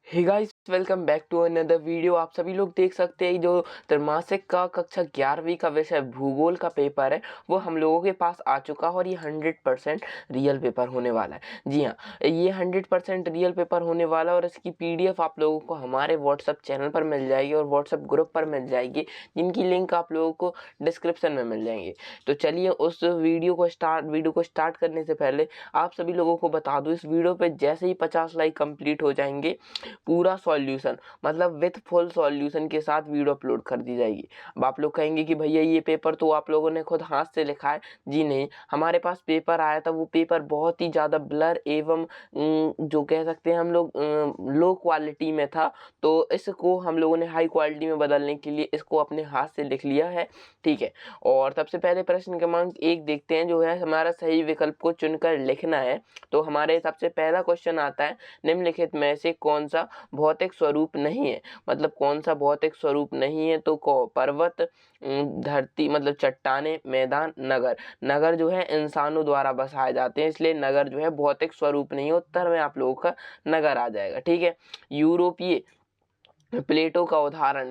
Hey guys, welcome back to another video. आप सभी लोग देख सकते हैं जो त्रैमासिक का कक्षा 11वीं का विषय भूगोल का पेपर है वो हम लोगों के पास आ चुका है और ये 100% रियल पेपर होने वाला है। जी हाँ, ये 100% रियल पेपर होने वाला है और इसकी पीडीएफ आप लोगों को हमारे व्हाट्सएप चैनल पर मिल जाएगी और व्हाट्सएप ग्रुप पर मिल जाएगी, जिनकी लिंक आप लोगों को डिस्क्रिप्शन में मिल जाएंगे। तो चलिए उस वीडियो को स्टार्ट करने से पहले आप सभी लोगों को बता दूँ, इस वीडियो पर जैसे ही 50 लाइक कंप्लीट हो जाएंगे पूरा सॉल्यूशन मतलब विथ फुल सॉल्यूशन के साथ वीडियो अपलोड कर दी जाएगी। अब आप लोग कहेंगे कि भैया ये पेपर तो आप लोगों ने खुद हाथ से लिखा है। जी नहीं, हमारे पास पेपर आया था, वो पेपर बहुत ही ज़्यादा ब्लर एवं जो कह सकते हैं हम लोग लो क्वालिटी में था, तो इसको हम लोगों ने हाई क्वालिटी में बदलने के लिए इसको अपने हाथ से लिख लिया है। ठीक है, और सबसे पहले प्रश्न क्रमांक 1 देखते हैं, जो है हमारा सही विकल्प को चुनकर लिखना है। तो हमारे सबसे पहला क्वेश्चन आता है, निम्नलिखित में से कौन सा भौतिक स्वरूप नहीं है। मतलब कौन सा भौतिक स्वरूप नहीं है, तो पर्वत, धरती मतलब चट्टाने, मैदान, नगर। नगर जो है इंसानों द्वारा बसाए जाते हैं, इसलिए नगर जो है भौतिक स्वरूप नहीं है। उत्तर में आप लोगों का नगर आ जाएगा। ठीक है, यूरोपीय प्लेटो का उदाहरण,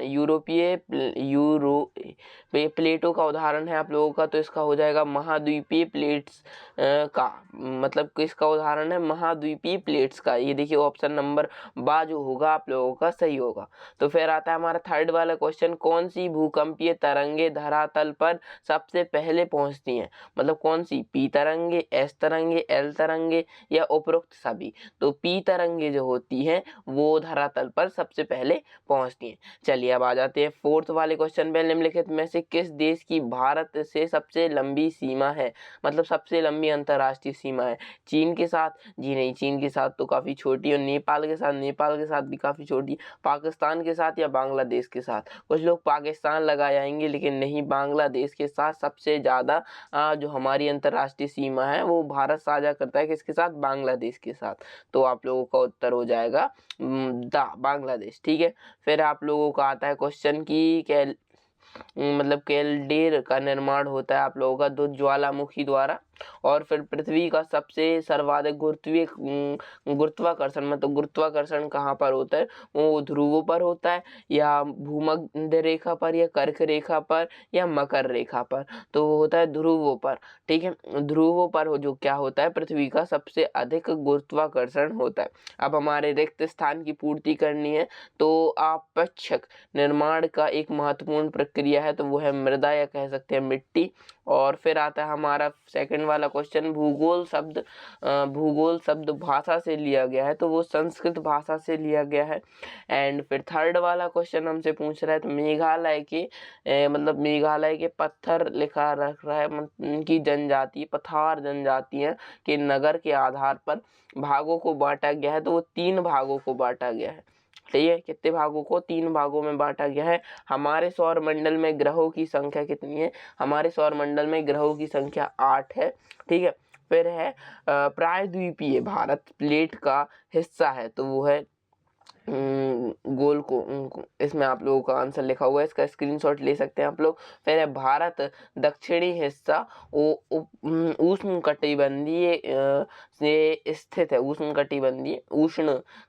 प्लेटो का उदाहरण है आप लोगों का, तो इसका हो जाएगा महाद्वीपीय प्लेट्स का, मतलब किसका उदाहरण है, महाद्वीपीय प्लेट्स का। ये देखिए ऑप्शन नंबर बा जो होगा आप लोगों का सही होगा। तो फिर आता है हमारा थर्ड वाला क्वेश्चन, कौन सी भूकंपीय तरंगे धरातल पर सबसे पहले पहुंचती हैं। मतलब कौन सी, पी तरंगे, एस तरंगे, एल तरंगे या उपरोक्त सभी। तो पी तरंगे जो होती हैं वो धरातल पर सबसे पहले पहुंचती हैं। चलिए अब आ जाते हैं फोर्थ वाले क्वेश्चन पे, निम्नलिखित में से किस देश की भारत से सबसे लंबी सीमा है। मतलब सबसे लंबी अंतर्राष्ट्रीय सीमा है। चीन के साथ? जी नहीं, चीन के साथ तो काफ़ी छोटी। और नेपाल के साथ? नेपाल के साथ भी काफ़ी छोटी। पाकिस्तान के साथ या बांग्लादेश के साथ? कुछ लोग पाकिस्तान लगा जाएंगे, लेकिन नहीं, बांग्लादेश के साथ सबसे ज़्यादा जो हमारी अंतर्राष्ट्रीय सीमा है वो भारत साझा करता है। किसके साथ? बांग्लादेश के साथ। तो आप लोगों का उत्तर हो जाएगा बांग्लादेश। ठीक है, फिर आप लोगों का आता है क्वेश्चन की मतलब कैल्डेर का निर्माण होता है आप लोगों का दो ज्वालामुखी द्वारा। और फिर पृथ्वी का सबसे सर्वाधिक गुरुत्वाकर्षण, मतलब गुरुत्वाकर्षण कहाँ पर होता है, वो ध्रुवों पर होता है या भूमध्य रेखा पर या कर्क रेखा पर या मकर रेखा पर। तो वो होता है ध्रुवों पर। ठीक है, ध्रुवों पर जो क्या होता है, पृथ्वी का सबसे अधिक गुरुत्वाकर्षण होता है। अब हमारे रिक्त स्थान की पूर्ति करनी है, तो आपक्षक निर्माण का एक महत्वपूर्ण प्रक्रिया है, तो वो है मृदा या कह सकते हैं मिट्टी। और फिर आता है हमारा सेकंड वाला क्वेश्चन, भूगोल शब्द भाषा से लिया गया है, तो वो संस्कृत भाषा से लिया गया है। एंड फिर थर्ड वाला क्वेश्चन हमसे पूछ रहा है, तो मेघालय के मतलब मेघालय के पत्थर लिखा रख रहा है, उनकी जनजाति पठार जनजातियां के नगर के आधार पर भागों को बांटा गया है, तो वो 3 भागों को बांटा गया है। ठीक है, कितने भागों को? 3 भागों में बांटा गया है। हमारे सौर मंडल में ग्रहों की संख्या कितनी है? हमारे सौर मंडल में ग्रहों की संख्या 8 है। ठीक है, फिर है प्रायद्वीपीय भारत प्लेट का हिस्सा है, तो वो है गोल को। इसमें आप लोगों का आंसर लिखा हुआ है, इसका स्क्रीनशॉट ले सकते हैं आप लोग। फिर है भारत दक्षिणी हिस्सा उष्ण कटिबंधीय से स्थित है, उष्ण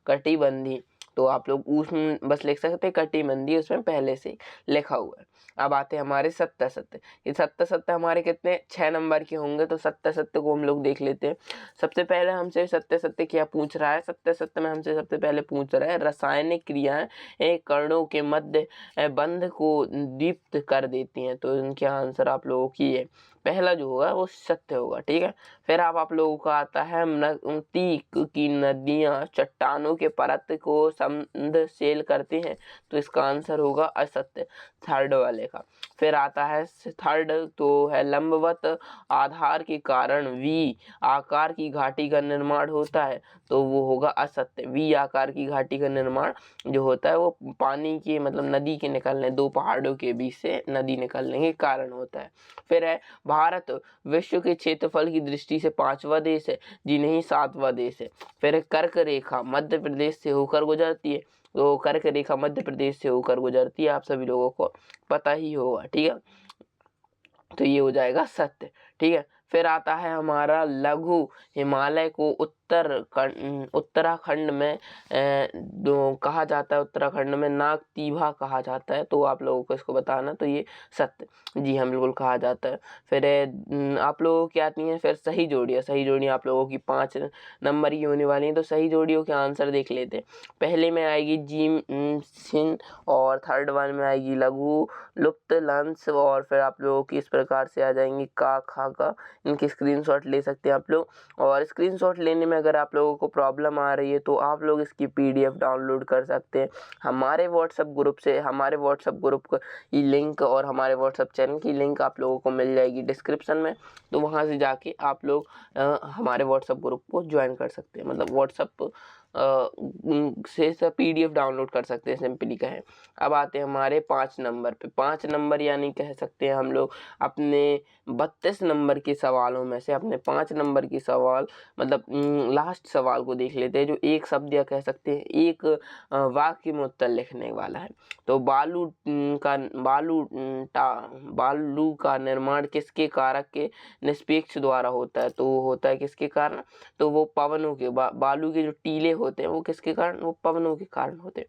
कटिबंधीय। तो आप लोग उष्ण बस लिख सकते हैं, कटिबंधीय उसमें पहले से लिखा हुआ है। अब आते हैं हमारे सत्य। ये सत्य हमारे कितने 6 नंबर के होंगे, तो सत्य को हम लोग देख लेते हैं। सबसे पहले हमसे सत्य क्या पूछ रहा है, सत्य में हमसे सबसे पहले पूछ रहा है रासायनिक क्रियाएं एक कणों के मध्य बंध को दीप्त कर देती हैं, तो इनके आंसर आप लोगों की है पहला जो होगा वो सत्य होगा। ठीक है, फिर आप लोगों का आता है तीक की नदियां चट्टानों के परत को समसेल करते हैं, तो इसका आंसर होगा असत्य, थर्ड वाले का। फिर आता है थर्ड, तो है लंबवत आधार के कारण वी आकार की घाटी का निर्माण होता है, तो वो होगा असत्य। वी आकार की घाटी का निर्माण जो होता है वो पानी के मतलब नदी के निकलने, 2 पहाड़ों के बीच से नदी निकलने के कारण होता है। फिर है भारत विश्व के क्षेत्रफल की दृष्टि से 5वां देश है, जी नहीं 7वां देश है। फिर कर्क रेखा मध्य प्रदेश से होकर गुजरती है, तो कर्क रेखा मध्य प्रदेश से होकर गुजरती है, आप सभी लोगों को पता ही होगा। ठीक है, तो ये हो जाएगा सत्य। ठीक है, फिर आता है हमारा लघु हिमालय को उत्तराखंड में कहा जाता है, उत्तराखंड में नागतीभा कहा जाता है। तो आप लोगों को इसको बताना, तो ये सत्य, जी हाँ बिल्कुल कहा जाता है। फिर आप लोगों की आती हैं फिर सही जोड़ियाँ। सही जोड़ियाँ आप लोगों की 5 नंबर की होने वाली हैं। तो सही जोड़ियों के आंसर देख लेते हैं। पहले में आएगी जीम सिन, और थर्ड वन में आएगी लघु लुप्त लंस, और फिर आप लोगों की इस प्रकार से आ जाएंगी का खा का। इनके स्क्रीनशॉट ले सकते हैं आप लोग। और स्क्रीनशॉट लेने में अगर आप लोगों को प्रॉब्लम आ रही है तो आप लोग इसकी PDF डाउनलोड कर सकते हैं हमारे व्हाट्सएप ग्रुप से। हमारे व्हाट्सएप ग्रुप की लिंक और हमारे व्हाट्सएप चैनल की लिंक आप लोगों को मिल जाएगी डिस्क्रिप्शन में। तो वहाँ से जाके आप लोग हमारे व्हाट्सएप ग्रुप को ज्वाइन कर सकते हैं, मतलब व्हाट्सएप से सब PDF डाउनलोड कर सकते हैं, सिंपली कहें। अब आते हैं हमारे 5 नंबर पे। 5 नंबर यानी कह सकते हैं हम लोग अपने 32 नंबर के सवालों में से अपने 5 नंबर की सवाल, मतलब लास्ट सवाल को देख लेते हैं, जो एक शब्द या कह सकते हैं एक वाक्य में उत्तर लिखने वाला है। तो बालू का निर्माण किसके कारक के निष्पेक्ष द्वारा होता है? तो होता है किसके कारण? तो वो पवनों के, बालू के जो टीले होते हैं वो किसके कारण? वो पवनों के कारण होते हैं।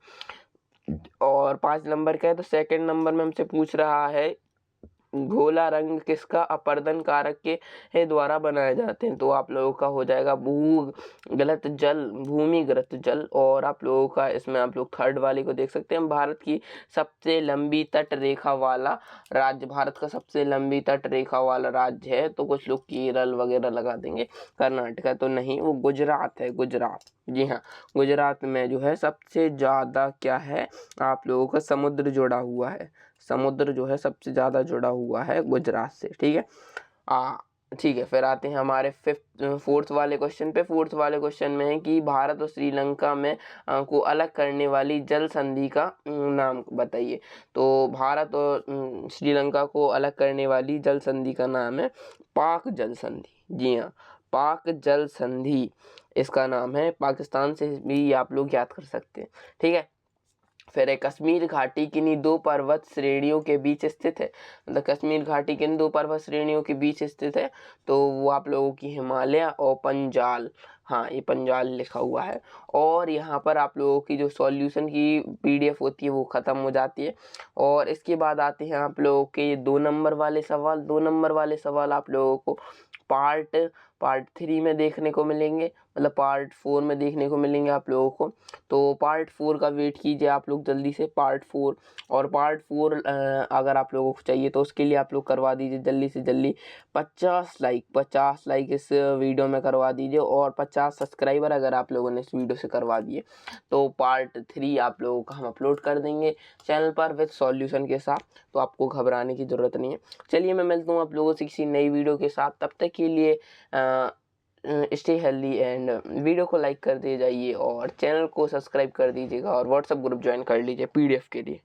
और 5 नंबर का है, तो सेकंड नंबर में हमसे पूछ रहा है घोला रंग किसका अपर्दन कारक के द्वारा बनाए जाते हैं? तो आप लोगों का हो जाएगा भूमिगत जल। और आप लोगों का इसमें आप लोग थर्ड वाले को देख सकते हैं। भारत की सबसे लंबी तट रेखा वाला राज्य, भारत का सबसे लंबी तट रेखा वाला राज्य है, तो कुछ लोग केरल वगैरह लगा देंगे। कर्नाटका तो नहीं, वो गुजरात है, गुजरात। जी हाँ, गुजरात में जो है सबसे ज़्यादा क्या है, आप लोगों का समुद्र जुड़ा हुआ है। समुद्र जो है सबसे ज़्यादा जुड़ा हुआ है गुजरात से, ठीक है। ठीक है, फिर आते हैं हमारे फोर्थ वाले क्वेश्चन पे। फोर्थ वाले क्वेश्चन में है कि भारत और श्रीलंका में को अलग करने वाली जल संधि का नाम बताइए। तो भारत और श्रीलंका को अलग करने वाली जल संधि का नाम है पाक जल संधि। जी हाँ, पाक जल संधि इसका नाम है। पाकिस्तान से भी आप लोग याद कर सकते हैं, ठीक है। फिर कश्मीर घाटी किन्हीं 2 पर्वत श्रेणियों के बीच स्थित है। मतलब कश्मीर घाटी किन 2 पर्वत श्रेणियों के बीच स्थित है? तो वो आप लोगों की हिमालय और पंजाल। हाँ, ये पंजाल लिखा हुआ है। और यहाँ पर आप लोगों की जो सॉल्यूशन की PDF होती है वो ख़त्म हो जाती है। और इसके बाद आते हैं आप लोगों के ये 2 नंबर वाले सवाल। 2 नंबर वाले सवाल आप लोगों को पार्ट 3 में देखने को मिलेंगे, मतलब पार्ट 4 में देखने को मिलेंगे आप लोगों को। तो पार्ट 4 का वेट कीजिए आप लोग जल्दी से, पार्ट 4। और पार्ट 4 अगर आप लोगों को चाहिए तो उसके लिए आप लोग करवा दीजिए जल्दी से जल्दी 50 लाइक इस वीडियो में करवा दीजिए। और 50 सब्सक्राइबर अगर आप लोगों ने इस वीडियो से करवा दिए तो पार्ट 3 आप लोगों का हम अपलोड कर देंगे चैनल पर विद सॉल्यूशन के साथ। तो आपको घबराने की ज़रूरत नहीं है। चलिए, मैं मिलता हूँ आप लोगों से किसी नई वीडियो के साथ। तब तक के लिए स्टे हेल्दी एंड वीडियो को लाइक कर दिए जाइए और चैनल को सब्सक्राइब कर दीजिएगा और व्हाट्सएप ग्रुप ज्वाइन कर लीजिए PDF के लिए।